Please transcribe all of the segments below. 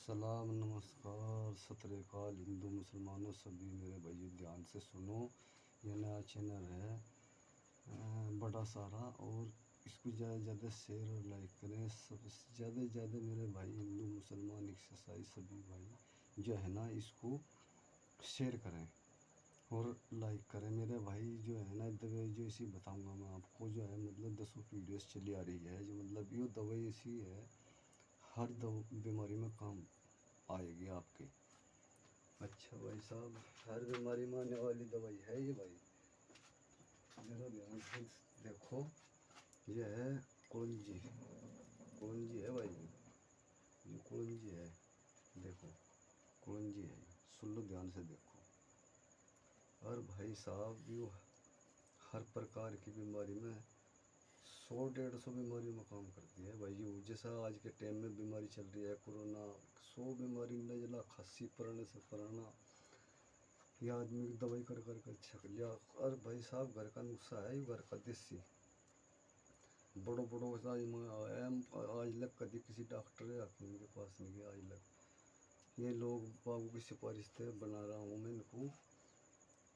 सलाम, नमस्कार, सत श्री अकाल हिंदू मुसलमानों सभी मेरे भाइयों ध्यान से सुनो। ये नया चैनल है बड़ा सारा, और इसको ज़्यादा से ज़्यादा शेयर और लाइक करें। सबसे ज़्यादा से ज़्यादा मेरे भाई हिंदू मुसलमान एक्सरसाइज सभी भाई जो है ना इसको शेयर करें और लाइक करें। मेरे भाई जो है ना दवाई जो इसी बताऊंगा मैं आपको, जो है मतलब 10 वीडियोस चली आ रही है, जो मतलब ये दवाई ऐसी है हर बीमारी में काम आएगी आपके। अच्छा भाई साहब, हर बीमारी में आने वाली दवाई है ये भाई, जरा ध्यान से देखो। ये है कुलंजी, कुलंजी है भाई, ये कुलंजी है, देखो कुलंजी है, सुन लो ध्यान से देखो। और भाई साहब यू हर प्रकार की बीमारी में 100-150 बीमारी में काम करती है भाई। यू जैसा आज के टाइम में बीमारी चल रही है कोरोना, 100 बीमारी नजला खांसी पुराने से पुराना, ये आदमी की दवाई कर कर कर छक लिया। और भाई साहब घर का नुस्खा है, ये घर का देसी, बड़ो बड़ो आज लग कभी किसी डॉक्टर या हकीम के पास नहीं गया आज लग। ये लोग बाबू की सिफारिश से बना रहा हूँ मैं इनको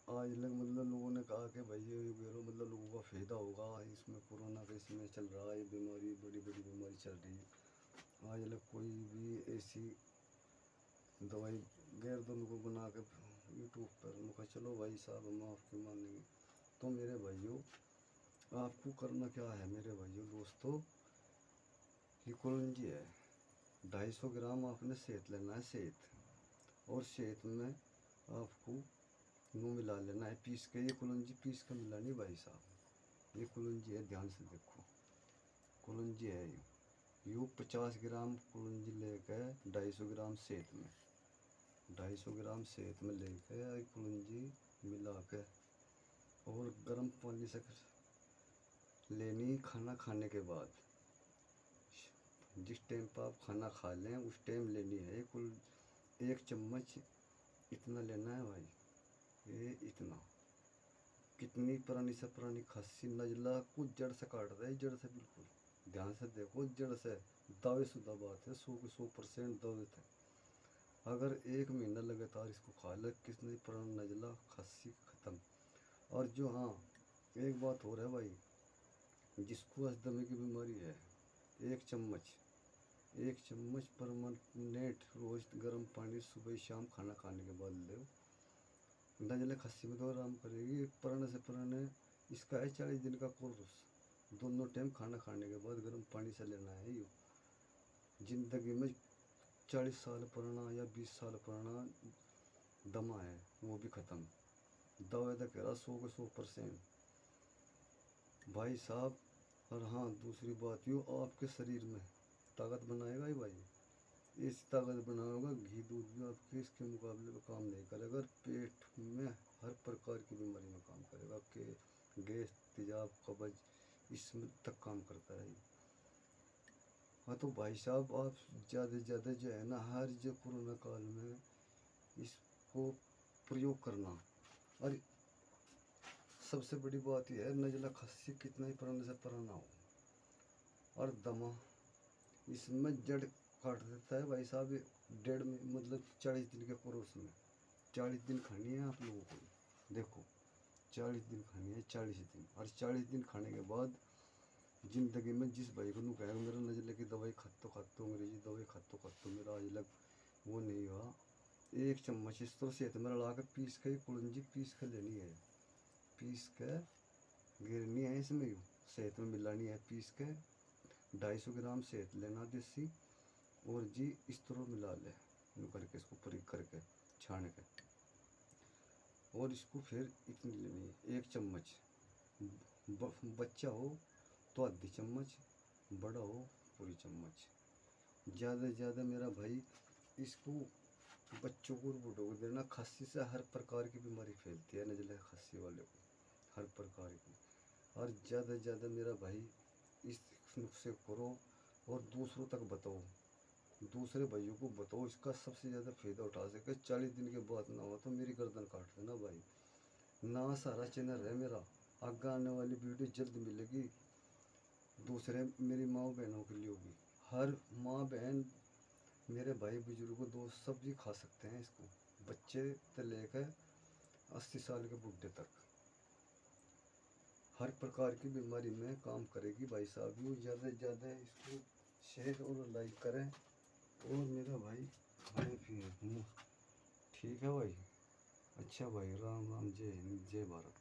आज लग। मतलब लोगों ने कहा कि भाई ये बेरो मतलब लोगों का फ़ायदा होगा इसमें, कोरोना का इसमें चल रहा है, ये बीमारी बड़ी बड़ी बीमारी चल रही है। आज लग कोई भी ऐसी दवाई गैर दोनों को बना के यूट्यूब पर मुझे चलो भाई साहब हम आपकी मानेंगे। तो मेरे भाइयों आपको करना क्या है मेरे भाइयों दोस्तों, ये कुलंजी है 250 ग्राम आपने सेहत लेना है, सेहत, और सेहत में आपको नू मिला लेना है पीस के। ये कुलंजी पीस के मिलानी भाई साहब, ये कुलंजी है ध्यान से देखो, कुलंजी है यू 50 ग्राम कुलंजी लेकर 250 ग्राम सेहत में, 250 ग्राम सेहत में लेकर कुलंजी मिला के और गर्म पानी से लेनी। खाना खाने के बाद जिस टाइम पर आप खाना खा लें उस टाइम लेनी है। कुल 1 चम्मच इतना लेना है भाई, ये इतना। कितनी पुरानी से पुरानी खांसी नजला कुछ जड़ से काट रहा है, जड़ से बिल्कुल ध्यान से देखो, जड़ से दावे शुदा बात है, 100% दावे थे। अगर 1 महीना लगातार इसको खा ले किसने पुराना नजला खांसी ख़त्म। और जो हाँ एक बात और है भाई, जिसको अस्थमा की बीमारी है 1 चम्मच, 1 चम्मच परमानेंट रोज गर्म पानी सुबह शाम खाना खाने के बाद ले, नजले खस्सी में तो आराम करेगी। पुराने से पुराने इसका है 40 दिन का कोर्स, दोनों टाइम खाना खाने के बाद गर्म पानी से लेना है। यू जिंदगी में 40 साल पुराना या 20 साल पुराना दमा है वो भी ख़त्म। दवा तो कह रहा 100% भाई साहब। और हाँ दूसरी बात यू आपके शरीर में ताकत बनाएगा ही भाई, ऐसी ताकत बनाएगा घी दूध भी आपके इसके मुकाबले में काम नहीं करेगा। पेट में हर प्रकार की बीमारी में काम करेगा, आपके गैस तेजाब कब्ज इसमें तक काम करता है। हाँ तो भाई साहब आप ज़्यादा से ज़्यादा जो है ना हर जो कोरोना काल में इसको प्रयोग करना। और सबसे बड़ी बात यह है नजला खस्सी कितना ही पुराने से पुराना हो और दमा इसमें जड़ काट देता है भाई साहब। 1.5 मतलब 40 दिन के कोर्स में 40 दिन खानी है आप लोगों को, देखो 40 दिन खानी है, 40 दिन। और 40 दिन खाने के बाद ज़िंदगी में जिस भाई को नू कहेगा मेरा नजले की दवाई खातो अंग्रेजी दवाई खातो मेरा आज लग वो नहीं हुआ, 1 चम्मच इस तरह सेहत में लड़ा के पीस के कुलंजी पीस के लेनी है, पीस के गिरनी है इसमें यूँ सेहत में मिलानी है पीस के। 250 ग्राम सेहत लेना देसी, और जी इस तरह मिला ले यूँ करके इसको परीक करके छान के, और इसको फिर इतनी लेनी है 1 चम्मच। बच्चा हो तो आधी चम्मच, बड़ा हो पूरी चम्मच। ज़्यादा से ज़्यादा मेरा भाई इसको बच्चों को और बूढ़ों को देना। खांसी से हर प्रकार की बीमारी फैलती है नजले खांसी वाले को, हर प्रकार की। और ज़्यादा से ज़्यादा मेरा भाई इस नुस्खे करो और दूसरों तक बताओ, दूसरे भाइयों को बताओ, इसका सबसे ज़्यादा फ़ायदा उठा सके। 40 दिन के बाद ना हो तो मेरी गर्दन काट देना भाई। ना सारा चैनल है मेरा, आगे आने वाली वीडियो जल्द मिलेगी, दूसरे मेरी माँ बहनों के लिए होगी। हर माँ बहन मेरे भाई बुजुर्ग दोस्त सब भी खा सकते हैं इसको, बच्चे से लेकर 80 साल के बुढ़े तक। हर प्रकार की बीमारी में काम करेगी भाई साहब। यूँ ज़्यादा से ज़्यादा इसको शेयर और लाइक करें, और मेरा भाई खाए पिए। ठीक है भाई। अच्छा भाई, राम राम, जय हिंद, जय भारत।